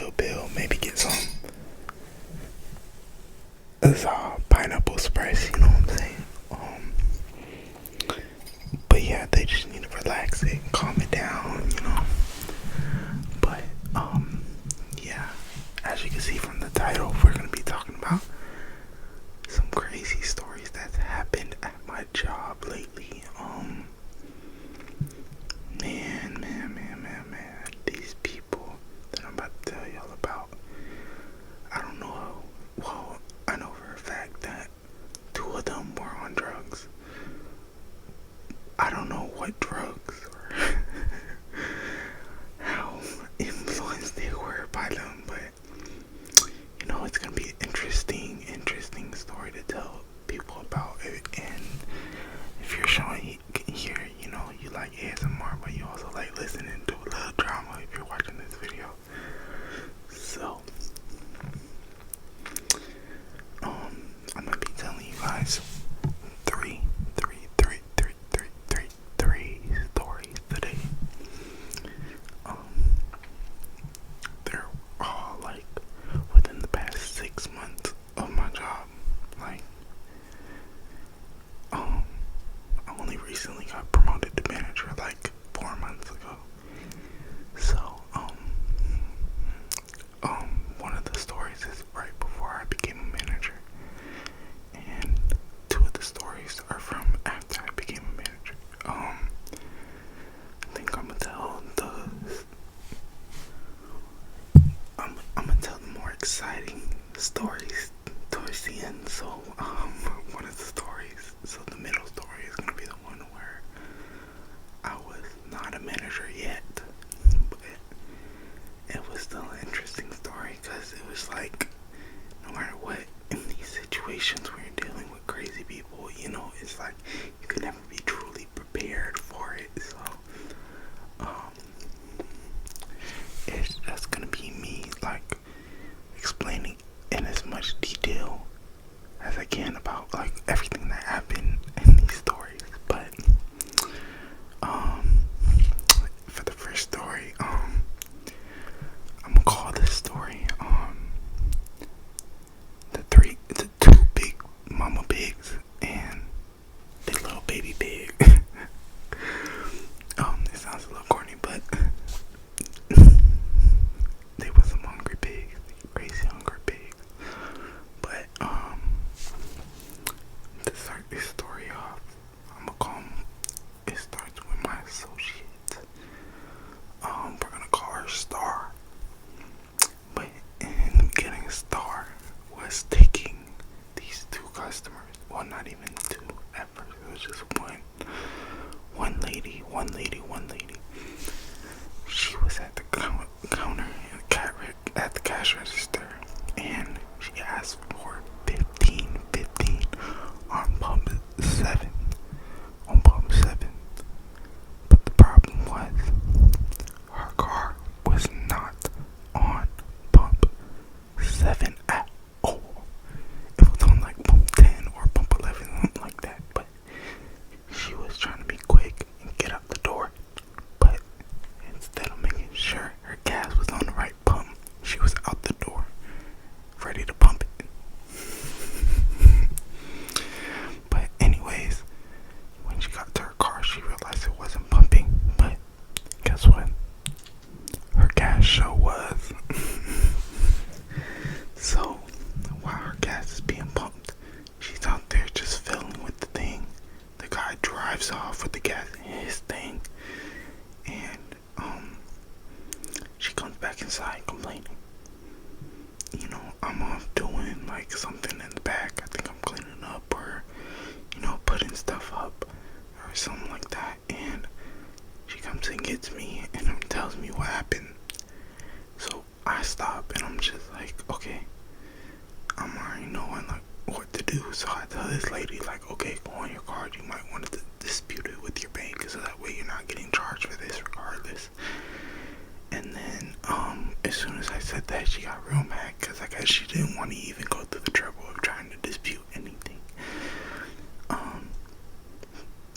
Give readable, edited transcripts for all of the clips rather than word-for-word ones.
Kill Bill, maybe get some pineapple spice, you know what I'm saying? But yeah, they just need to relax it, calm it down, you know. But yeah, as you can see from the title, we're gonna be talking about some crazy stories that's happened at my job lately. Man, these people that I'm about to tell y'all about, I don't know. Well, I know for a fact that two of them were on drugs. I don't know what drugs or how influenced they were by them, but you know, it's gonna be an interesting story to tell people about it. And if you're showing here, you know, you like ASMR, but you also like listening to a little drama if you're watching this video. So I'm gonna be telling you guys three stories today. They're all like within the past 6 months of my job. Like, I only recently got promoted to manager like 4 months ago. So, one of the stories is right before I became a manager, and two of the stories are from after I became a manager. I think I'm gonna tell the more exciting stories towards the end. So, one of the stories, so the middle story is gonna be the one where I was not a manager yet, but it was still an interesting story because it was like, no matter what, in these situations where you're dealing with crazy people, you know, it's like you can never be truly prepared for it. So, it's just gonna be me like explaining in as much detail as I can about like everything that happened in these stories. But for the first story, I'm gonna call this story the two big mama pigs and the little baby pig. It sounds a little corny, but they were some hungry pigs, crazy hungry pigs. But to start this story off, I'm gonna call it starts with my associate. We're gonna call her Star. But in the beginning, Star was taking these two customers. Well, not even two at first. It was just one. One lady. She was at the counter at the cash register, and she asked for 15 on pump 7. But the problem was her car was not on pump 7 at all. It was on like pump 10 or pump 11, something like that. But she was trying to be quick and get out the door. But instead of making sure her gas was on the right pump, she was out the door, ready to pump it. But anyways, when she got to her car, she realized it wasn't pumping. But guess what? Her gas show was. So while her gas is being pumped, she's out there just filling with the thing. The guy drives off with the gas in his thing, and she comes back inside complaining. You know, I'm off doing like something in the back. I think I'm cleaning up or, you know, putting stuff up or something like that. And she comes and gets me and tells me what happened. So I stop and I'm just like, okay, I'm already knowing like what to do. So I tell this lady like, okay, go on your card. You might want to dispute it with your bank so that way you're not getting charged for this regardless. And then as soon as I said that, she got real mad because I guess she didn't want to even go through the trouble of trying to dispute anything.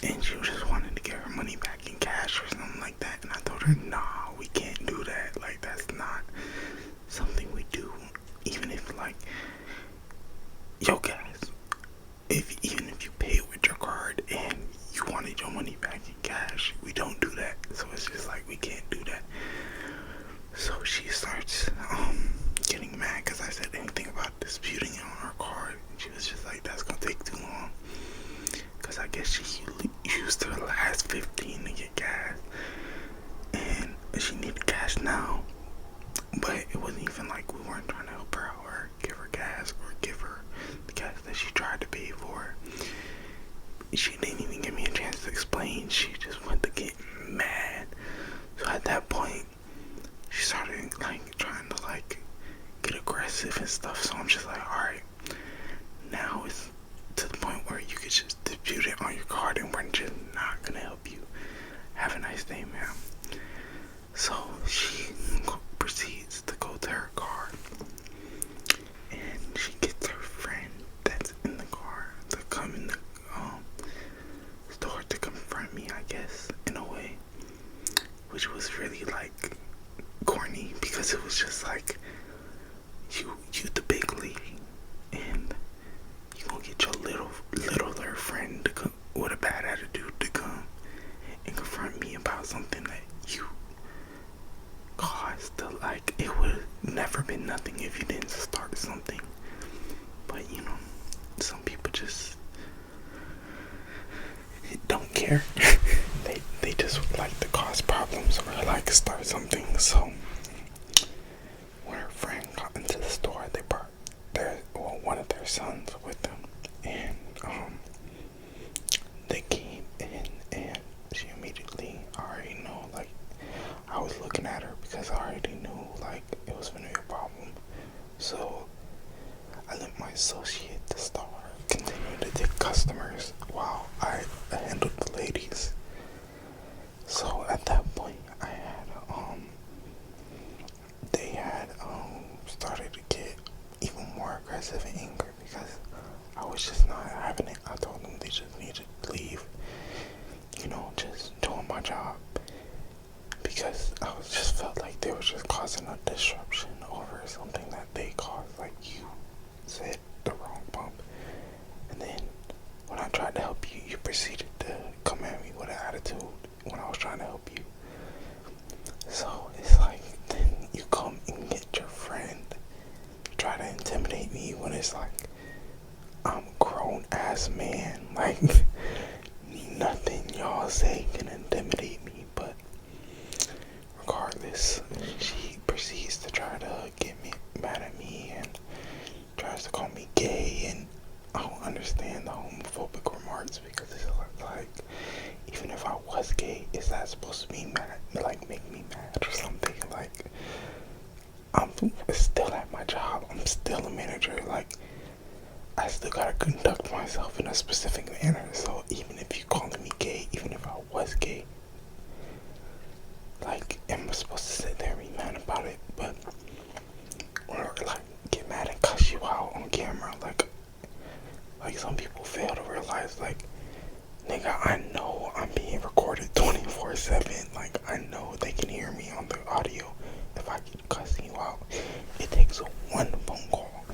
And she just wanted to get her money back in cash or something like that. And I told her, nah, we can't do that. Like, that's not something even if like, yo guys, if even if you pay with your card and you wanted your money back in cash, we don't do that. So it's just like we can't do that. So she starts getting mad because I said anything about disputing it on her card. She was just like, that's gonna take too long. Because I guess she used her last 15 to get gas. And she needed cash now. But it wasn't even like we weren't trying to help her out or give her gas or give her the gas that she tried to pay for. She didn't even give me a chance to explain. She just went to get mad. So at that point, she started like trying to like get aggressive and stuff. So I'm just like, alright, now it's to the point where you could just dispute it on your card and we're just not gonna help you. Have a nice day, ma'am. So she proceeds to go to her car and she gets her friend that's in the car to come in the store to confront me, I guess, in a way, which was really like corny because it was just like, you the big lady and you gonna get your littler friend to come with a bad attitude to come and confront me about something that you caused. Like, it would never been nothing if you didn't start something. But you know, some people just don't care. they just like to cause problems or like start something. So when her friend got into the store, they brought one of their sons with them, and they came in, and she immediately, I already know, like, I was looking at her because I already knew like it was gonna be a problem. So I let my associate to start continue to take customers while I handled the ladies. So at that point, I had they had started to get even more aggressive and angry because I was just not having it. I told them they just needed to leave, you know, just doing my job, because I was just felt like they were just causing a disruption over something that they caused. Like, you said the wrong bump, and then when I tried to help you, you proceeded to come at me with an attitude when I was trying to help you. So it's like, then you come and get your friend, try to intimidate me when it's like, I'm a grown ass man. Like, nothing y'all say can intimidate me. But regardless, she proceeds to try to get me mad at me and tries to call me gay, and I don't understand the homophobic remarks because it's like, even if I was gay, is that supposed to be mad, like make me mad or something? Like, I'm still at my job, I'm still a manager, like, I still gotta conduct myself in a specific manner. So even if you calling me gay, even if I was gay, like, am I supposed to sit there and be mad about it? But, or like get mad and cuss you out on camera? Like some people fail to realize, like, nigga, I know I'm being recorded 24/7. Like, I know they can hear me on the audio. If I keep cussing you out, it takes one phone call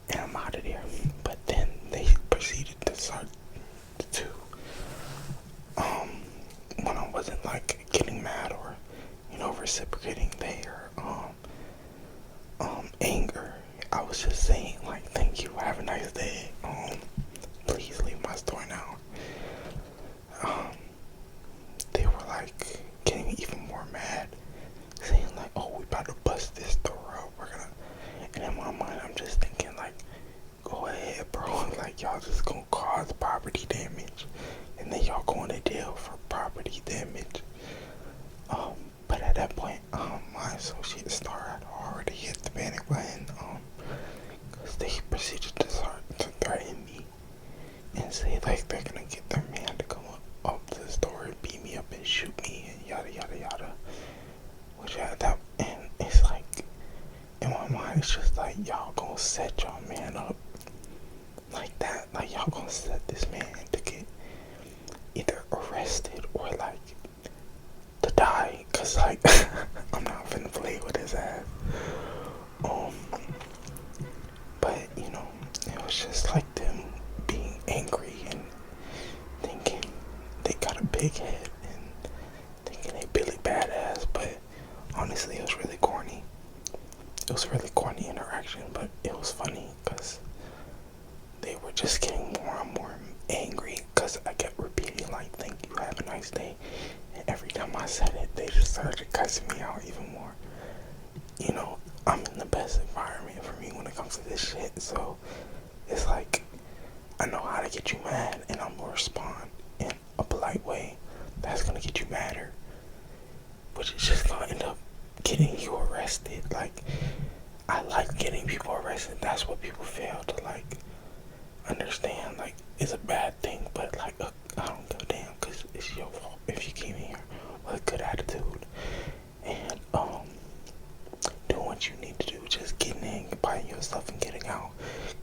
and I'm out of there. But then they proceeded to start to, when I wasn't like getting mad or, you know, reciprocating their anger, I was just saying like, thank you, have a nice day, please leave my store now. They were like getting even more mad, saying like, oh, we about to bust this store up, we're gonna, and in my mind I'm just thinking like, go ahead, bro, like, y'all just gonna cause property damage and then y'all going to jail for property damage. But at that point, my associate Star had already hit the panic button, because they proceeded to start to threaten me and say like they're gonna get their man to come up to the store and beat me up and shoot me and yada yada yada. Which at that, and it's like, in my mind it's just like, y'all gonna set y'all man up like that? Like, y'all gonna set this man to get either arrested or like to die? Cause like I'm not finna play with his ass. it's just like them being angry and thinking they got a big head and thinking they Billy Badass, but honestly, it was really corny. It was a really corny interaction, but it was funny because they were just getting more and more angry because I kept repeating like, thank you, have a nice day. And every time I said it, they just started cussing me out even more. You know, I'm in the best environment for me when it comes to this shit, so it's like, I know how to get you mad, and I'm gonna respond in a polite way that's gonna get you madder, but it's just gonna end up getting you arrested. Like, I like getting people arrested. That's what people fail to like understand. Like, it's a bad thing, but like, I don't give a damn because it's your fault if you came in here with a good attitude and doing what you need to do, just getting in, buying your stuff and getting out.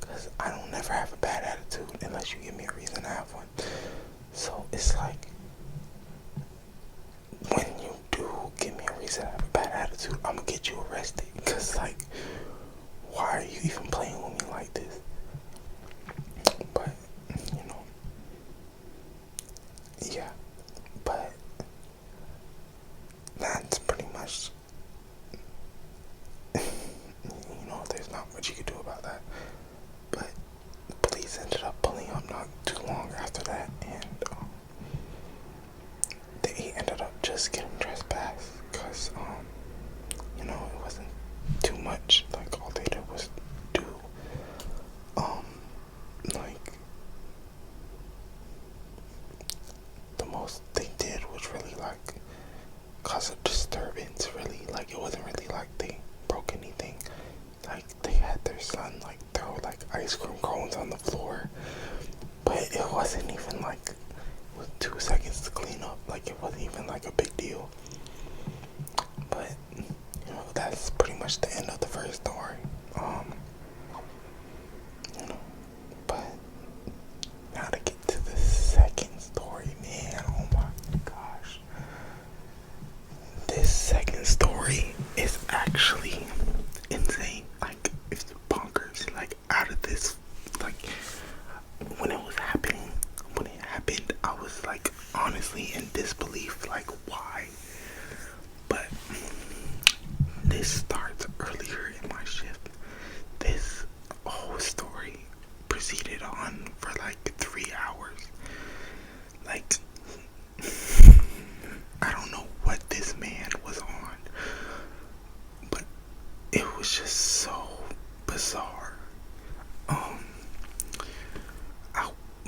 Because I don't never have a bad attitude unless you give me a reason to have one. So it's like, when you do give me a reason to have a bad attitude, I'm gonna get you arrested. Because like, why are you even playing with me like this? But, you know, yeah. But that's pretty much, you know, there's not much you could do about that. But the police ended up pulling up not too long after that, and they ended up just getting trespassed because, you know, it wasn't too much. Like, all they did was do, like, the most they did was really, like, cause a disturbance, really. Like, it wasn't really like they broke anything. Like, they had their son, like, throw, like, ice cream cones on the floor, but it wasn't even, like, with 2 seconds to clean up. Like, it wasn't even, like, a big deal. But, you know, that's pretty much the end of the first story. You know, but now to get to the second story, man, oh my gosh. This second story is actually insane. Like, it's bonkers. Like, out of this, like, when it happened, I was like, honestly in disbelief. Like, why? But this starts earlier in my shift. This whole story proceeded on for like 3 hours. Like, I don't know what this man was on, but it was just so bizarre.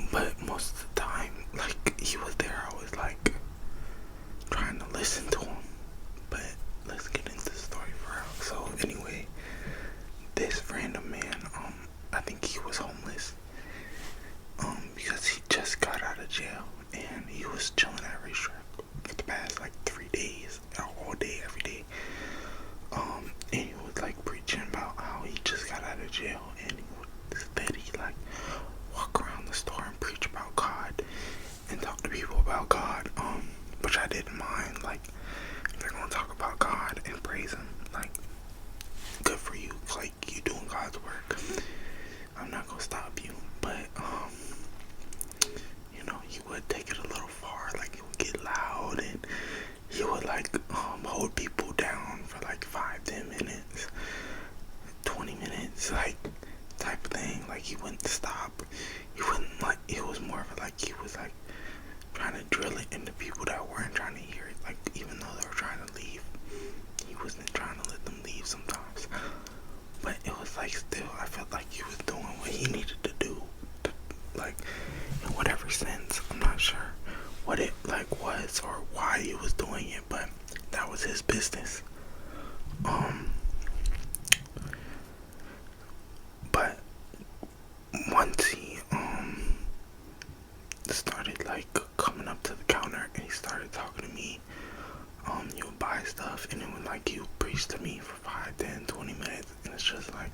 But most of the time, like, he was there, I was like trying to listen to him. But let's get into the story for real. So anyway, this random man, I think he was homeless, because he just got out of jail and he was chilling at a racetrack for the past like 3 days, all day, every day. And he was like preaching about how he just got out of jail, and he would steady like walk around the store and preach about God and talk to people about God, which I didn't mind. Like, if they're gonna talk about God and praise him, like, good for you. Like, you doing God's work. I'm not gonna stop you, but you know, he would take it a little far. Like, he would get loud and he would like hold people down for like 5-10 minutes, 20 minutes, like, type of thing. Like, he wouldn't stop. He wouldn't, like, it was more of a, like, he was like trying to drill it into people that weren't trying to hear it. Like, even though they were trying to leave, he wasn't trying to let them leave sometimes. But it was like, still, I felt like he was doing what he needed to do, to, like, in whatever sense. I'm not sure what it like was or why he was doing it, but that was his business. But once he started like coming up to the counter and he started talking to me, he would buy stuff and it would like, he would preach to me for 5, 10, 20 minutes, and it's just like,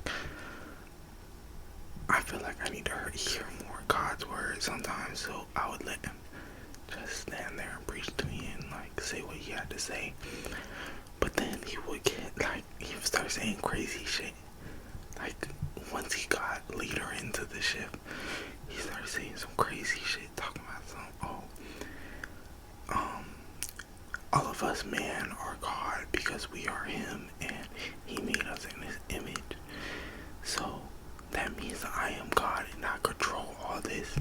I feel like I need to hear more God's word sometimes, so I would let him just stand there and preach to me and like say what he had to say. But then he would get like, he would start saying crazy shit. Like, once he got later into the shift, he started saying some crazy shit, talking about some, all of us man are God because we are him and he made us in his image. So that means I am God and I control all this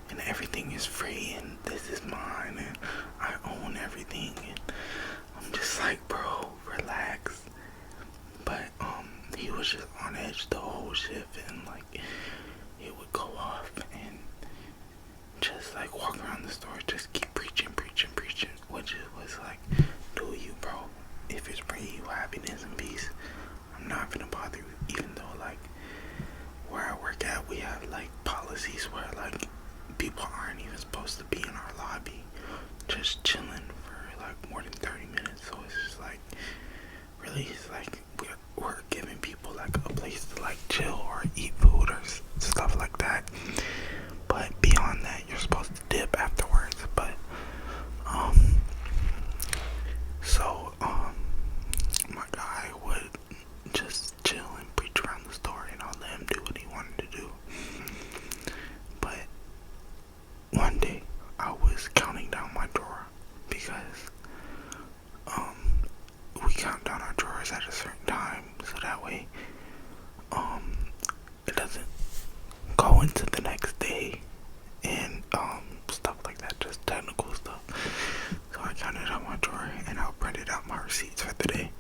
and everything is free and this is mine and I own everything. And I'm just like, bro, relax. But he was just on edge the whole shift, and like it would go off and just like walk around the store, just keep preaching, which was like, do you, bro? If it's bringing you happiness and peace, I'm not gonna bother you. Even though like where I work at, we have like policies where like people aren't even supposed to be in our lobby, just chilling for like more than 30 minutes. So it's just like, really, it's like we're giving people like a place to like chill or eat food or stuff like that. But beyond that, you're supposed to dip afterwards. But my guy would just chill and preach around the store, and I'll let him do what he wanted to do. But one day, I was counting down my drawer because we count down our drawers at a certain time, so that way it doesn't go into the next day and stuff like that, just technical stuff. So I counted out my drawer and I printed out my receipts for the day.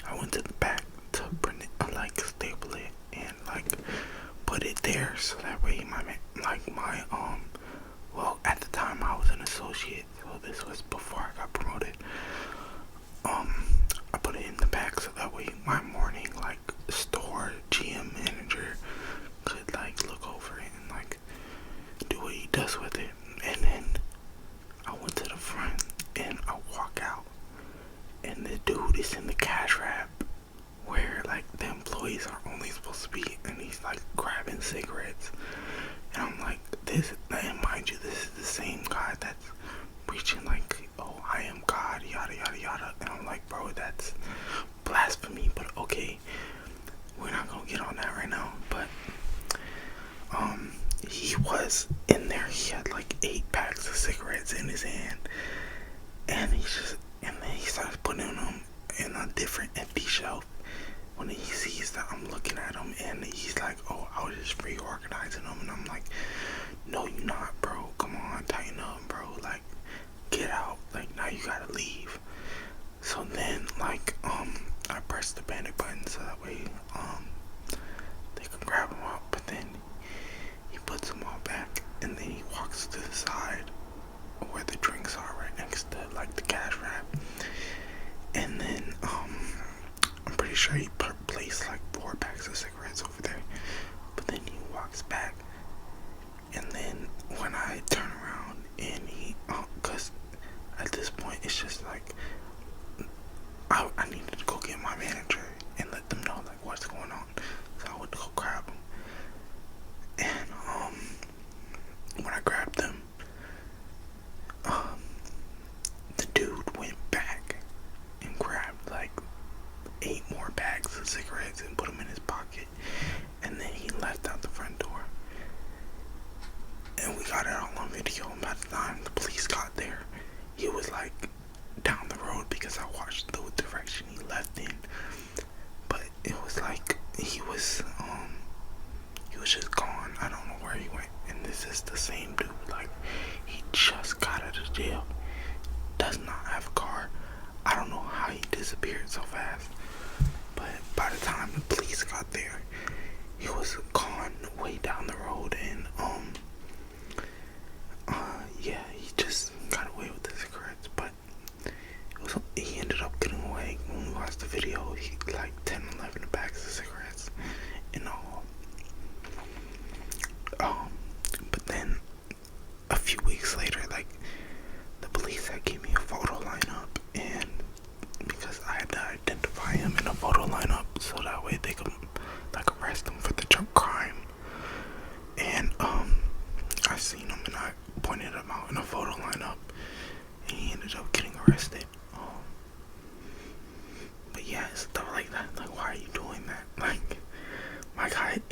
I went to the back to print it, like staple it and like put it there, so that way well, at the time I was an associate, so this was before I got promoted. I put it in the back so that way my morning like store GM manager could like look over it and like do what he does with it. And then I went to the front and I walk out and the dude is in the cash wrap where like the employees are only supposed to be, and he's like grabbing cigarettes. And I'm like, and mind you, this is the same guy that's preaching like, oh, I am God, yada yada yada. And I'm like, bro, that's blasphemy. But okay, we're not gonna get on that right now. But he was in there. He had like 8 packs of cigarettes in his hand, and then he starts putting them in a different empty shelf. When he sees that I'm looking at him, and he's like, oh, I was just reorganizing them. And I'm like, no, you're not, bro. Come on, tighten up, bro. Like, get out. Like, now you gotta leave. So then, like, I press the panic button so that way, they can grab him up. But then he puts them all back, and then he walks to the side where the drinks are, right next to, like, the cash wrap. And then, I'm pretty sure he placed like 4 packs of cigarettes over there. But then he walks back, and then when I turn around and he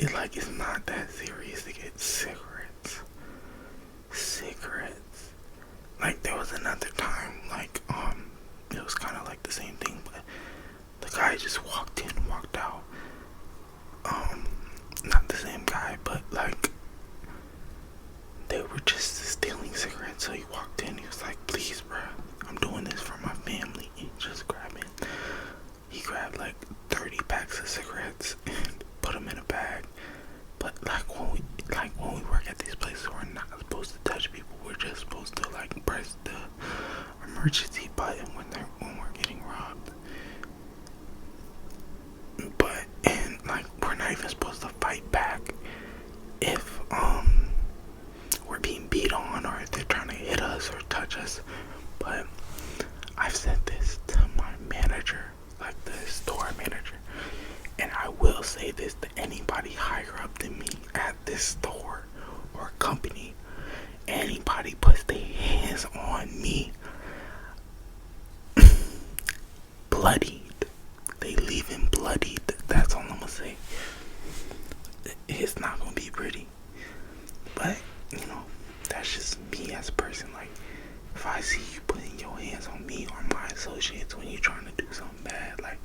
it's not that serious to get cigarettes. Cigarettes. Like there was another time, like it was kind of like the same thing, but the guy just walked in, walked out. Not the same guy, but like they were just stealing cigarettes. So he walked in, he was like, "Please, bro, I'm doing this for my family." He just he grabbed like 30 packs of cigarettes and put them in a bag. But when we work at these places, we're not supposed to touch people. We're just supposed to like press the emergency button when we're getting robbed. But and like we're not even supposed to fight back if we're being beat on or if they're trying to hit us or touch us. But I've said this to my manager, like the store manager, and I will say this to anybody higher up than me at this store or company. Anybody puts their hands on me, bloodied. They leave him bloodied. That's all I'm gonna say. It's not gonna be pretty. But, that's just me as a person. Like, if I see you putting your hands on me or my associates when you're trying to do something bad, like,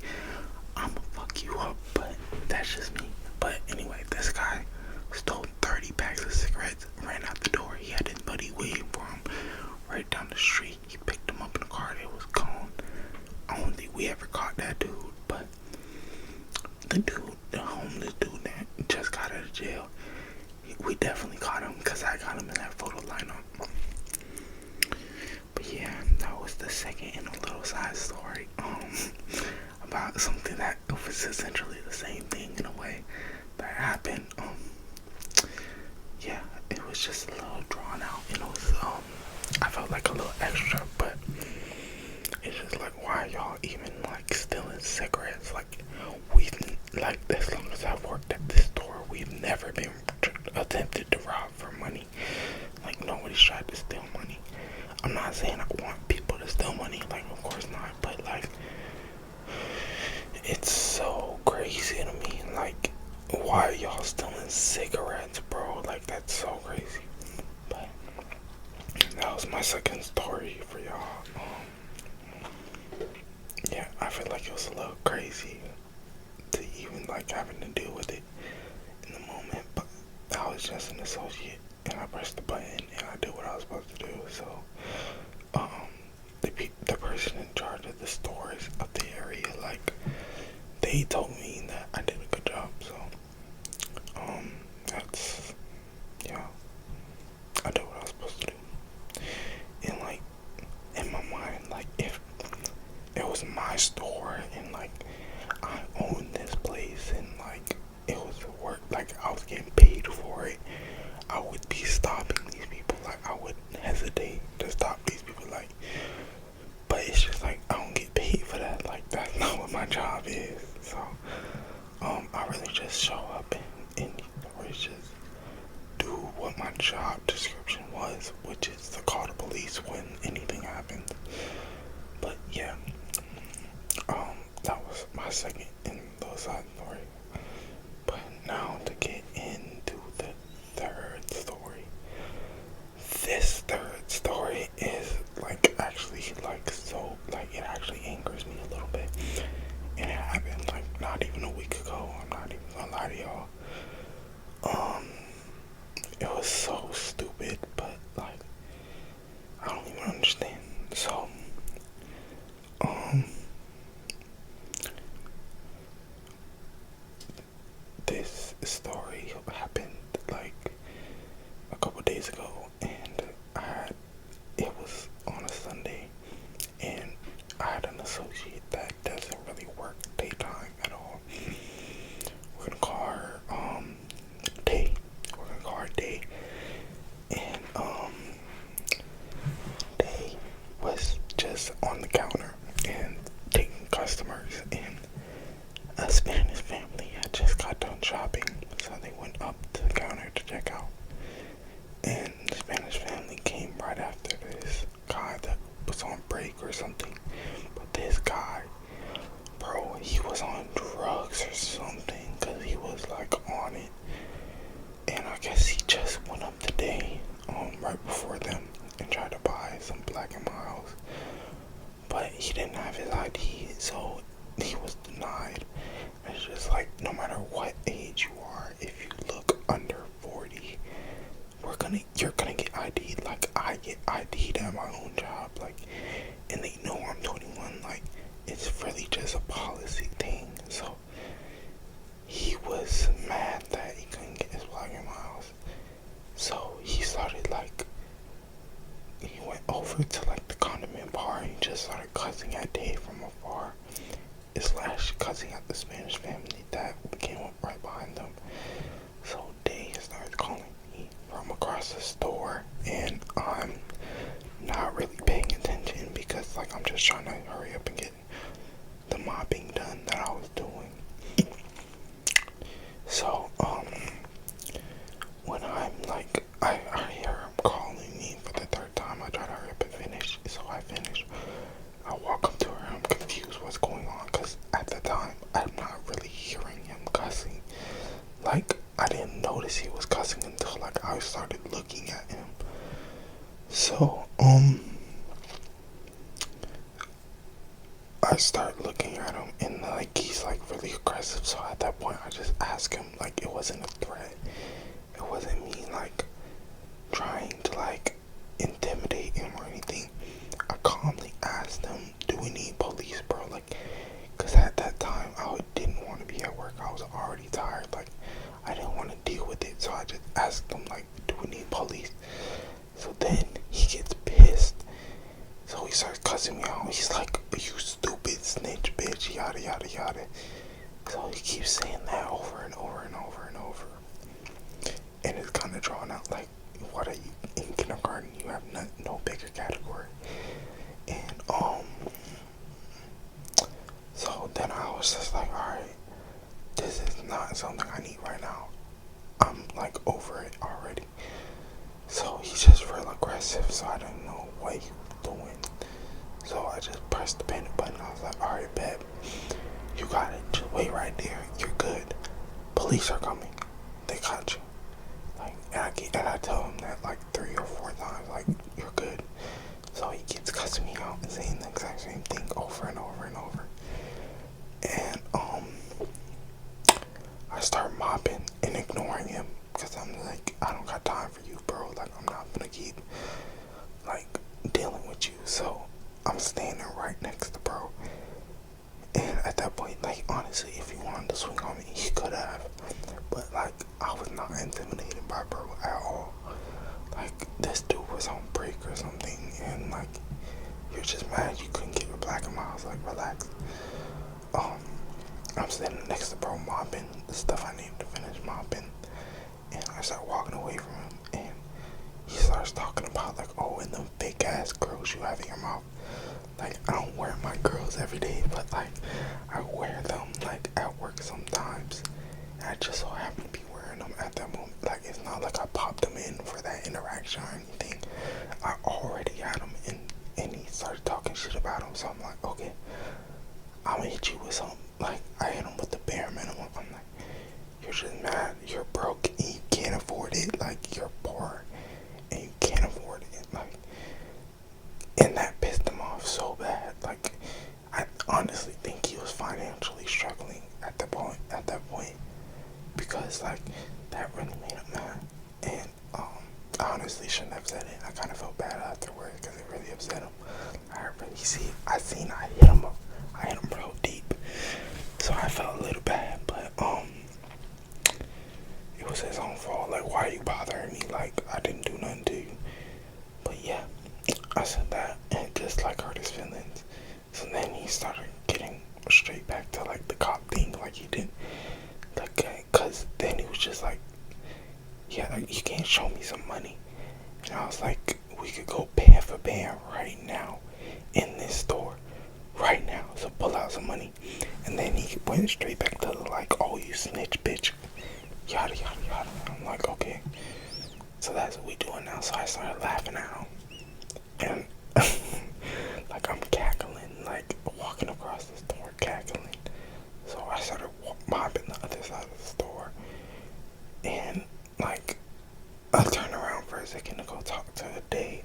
I'ma fuck you up. But that's just me. But anyway, this guy stole 30 packs of cigarettes, ran out the door. He had his buddy waiting for him right down the street. He picked him up in the car. They was gone. I don't think we ever caught that dude, but the homeless dude that just got out of jail, we definitely caught him because I got him in that photo lineup. But yeah, that was the second in a little side story about something that was essentially the same thing in a way that happened. Yeah, it was just a little drawn out, and it was I felt like a little extra, but it's just like, why y'all even like stealing cigarettes? Like as long as I've worked at this store, we've never been attempted to rob for money. Like nobody's tried to steal money. I'm not saying I want people to steal money, like of course not, but like it's so crazy to me. Like, why are y'all stealing cigarettes, bro? Like that's so crazy. But that was my second story for y'all. Yeah, I feel like it was a little crazy to even like having to deal with it in the moment, but I was just an associate and I pressed the button and I did what I was supposed to do. So the person in charge of the stores of the area, like, they told me that I did a good job. So that's, yeah, I did what I was supposed to do. And like in my mind, like if it was my store and like I owned this place and like it was work, like I was getting paid for it, I would be stopping these people. Like I wouldn't hesitate to stop these people. Like, but it's just like I don't get paid for that. Like that's not what my job is. So I really just show up and just do what my job description was, which is to call the police when anything happens. But yeah, that was my second in those side story. But now to get into the third story. This third story is like actually like so like it actually angers me a little bit. And it happened like not even a week ago. I'm not even gonna lie to y'all. It was so stupid, but like I don't even understand. So this story happened like a couple days ago, and it was on a Sunday, and I had an associate that doesn't really work daytime at all. We're gonna call her Day. And Day was just on the counter and taking customers, and a Spanish family had just got done shopping, so they went up to the counter to check out. And the Spanish family came right after this guy that was on break or something. But this guy, bro, he was on drugs or something, because he was like on it. Black and Miles, but he didn't have his ID, so he was denied. It's just like, no matter what age you are, if you look under 40, you're gonna get ID'd. Like, I get ID'd at my own job, like, and they know I'm 21. Like, it's really just a policy thing. So he was mad that he couldn't get his Black and Miles, so he started, like, he went over to like the condiment bar and just started cussing at Dave from afar, slash cussing at the Spanish family that came up right behind them. So Dave started calling me from across the store, and I'm not really paying attention because, like, I'm just trying to hurry up and get the mopping done that I was doing. So when I'm like, I hear him calling me for the third time, I try to hurry up and finish, so I finish. I walk up to her, I'm confused what's going on, because at the time, I'm not really hearing him cussing. Like, I didn't notice he was cussing until, like, I started looking at him. So, I start looking at him, and, like, he's, like, really aggressive, so at that point, I just asked him, like, it wasn't a threat. It wasn't me, like, trying to, like, intimidate him or anything. I calmly asked him, do we need police, bro? Like, because at that time, I didn't want to be at work. I was already tired. Like, I didn't want to deal with it. So I just asked him, like, do we need police? So then he gets pissed. So he starts cussing me out. He's like, you stupid snitch, bitch, yada, yada, yada. So he keeps saying that over and over and over and over. And it's kind of drawn out, like, what are you, in kindergarten, you have no bigger category. And, so then I was just like, alright, this is not something I need right now. I'm, like, over it already. So he's just real aggressive, so I didn't know what he was doing. So I just pressed the panic button. I was like, alright, babe, you got it. Just wait right there. You're good. Police are coming. They got you. Like, and I tell him that like 3 or 4 times, like, you're good. So he keeps cussing me out and saying the exact same thing over and over and over. And I start mopping and ignoring him because I'm like, I don't got time for you, bro. Like, I'm not gonna keep, like, dealing with you. So I'm standing right next to bro. And at that point, like, honestly, if he wanted to swing on me, he could have. But, like, I was not intimidated by bro at all. Like, this dude was on break or something, and, like, you're just mad you couldn't get your Black and Miles. Like, relax. I'm standing next to bro mopping the stuff I needed to finish mopping, and I start walking away from him, and he starts talking about, like, oh, and them big ass girls you have in your mouth. Like, I don't wear my girls every day, but, like, I wear them, like, at work sometimes, and I just so happen to be wearing them at that moment. Like, it's not like I popped them in for that interaction or anything. I already had them, and he started talking shit about them, so I'm like, okay, I'm gonna hit you with something. Like, I hit him with the bare minimum. I'm like, you're just mad, you're broke, and you can't afford it. Like, you're poor, and you can't afford it. Like, and that pissed him off so bad. Like, I honestly think he was financially struggling at that point, because, like, that really made him mad. And I honestly shouldn't have said it. I kind of felt bad afterwards because it really upset him. I hit him real deep, so I felt a little bad. But it was his own fault. Like, why are you bothering me? Like, I didn't do nothing to you. But yeah, I said that, and it just, like, hurt his feelings. So then he started getting straight back to, like, the cop thing. Like, he didn't, like, cause then he was just like, yeah, like, you can't show me some money. And I was like, we could go band for band right now in this store right now, so pull out some money. And then he went straight back to the, like, oh, you snitch, bitch, yada yada yada. I'm like, okay, so that's what we doing now. So I started laughing at him, and like, I'm cackling, like, walking across the store cackling. So I started mopping the other side of the store, and, like, I turned around for a second to go talk to a date,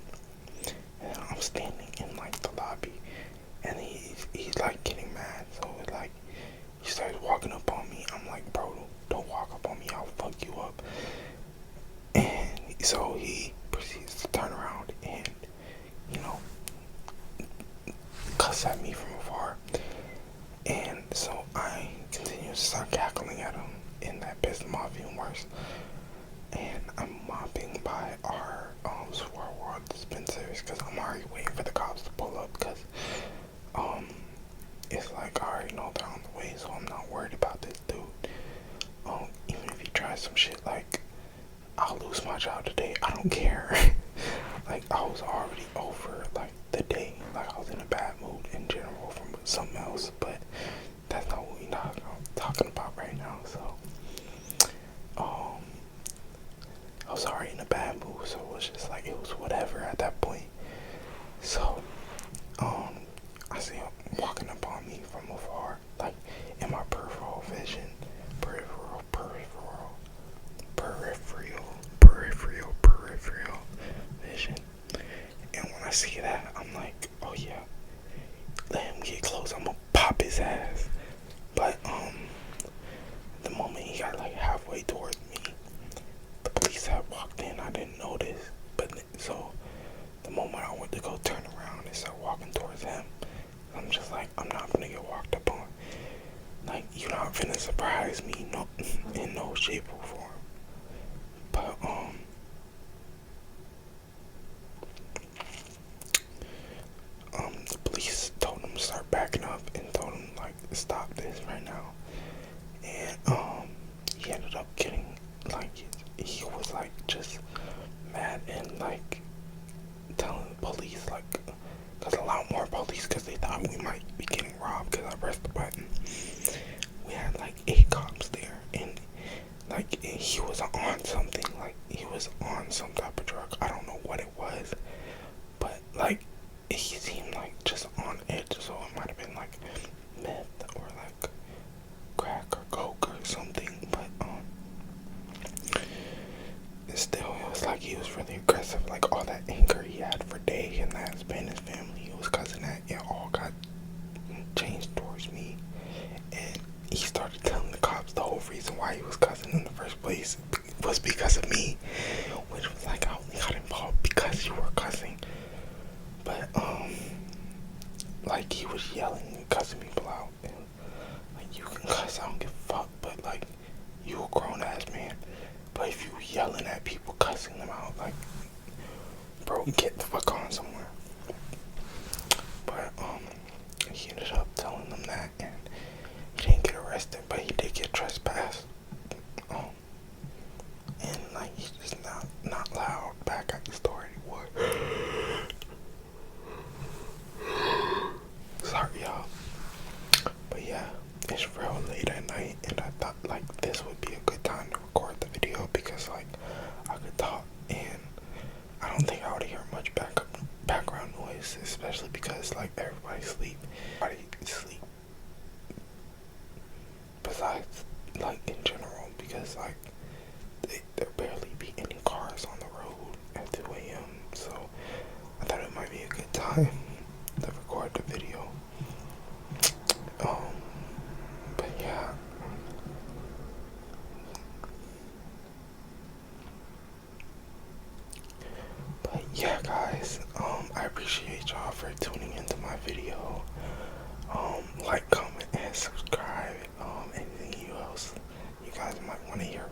and I'm standing So he proceeds to turn around and, you know, cuss at me from afar. And so I continue to start cackling at him, and that pissed him off even worse. And I'm mopping by our Swirl World dispensers because I'm already waiting for the cops to pull up because it's like I already know they're on the way, so I'm not worried about this dude. Even if he tries some shit like I'll lose my job today, I don't care. Like I was already over like the day, like I was in a bad mood in general from something else, but that's not what we're talking about right now. So I was already in a bad mood, so it was just like it was whatever at that point. So I see him walking up on me from afar, like in my peripheral vision, peripheral vision. And when I see that, I'm like, oh yeah, let him get close. I'm gonna pop his ass. But the moment he got like halfway towards me, the police had walked in. I didn't notice, but so the moment I went to go turn around and start walking towards him, I'm just like, I'm not gonna get walked up on. Like, you're not finna surprise me, no, in no shape or form. But the police told him to start backing up and told him like stop this right now. And he ended up getting like he was like just mad and like telling the police like because a lot more police because they thought we might be getting robbed because I pressed the button. We had like 8 cops there and like he was on something, like he was on some type of drug. I don't know what it was, but like he seemed like just on edge, so it might have been like meth or like crack or coke or something. But still, it was like he was really aggressive. Like all that anger he had for Day and that Spanish family he was cussing at, it all got changed towards me. And he started telling the cops the whole reason why he was cussing in the first place was because of me, which was like I only got involved because you were cussing. But like he was yelling and cussing people out, and like you can cuss, I don't give a fuck, but like you a grown ass man. But if you yelling at people, cussing them out, like bro, get the fuck on somewhere. But he ended up telling them that, and he didn't get arrested, but he did get trespassed. And like he's just not loud back at the store anymore. Sorry y'all. But yeah, it's real late at night and I thought like this would be a good time to record the video because like I could talk and I don't think I would hear much background noise, especially because like everybody sleep. Besides like in general, because like there barely be any cars on the road at 2 a.m. So I thought it might be a good time to record the video. But yeah. But yeah, guys, I appreciate y'all for tuning into my video. Like, comment, and subscribe. Anything else you guys might want to hear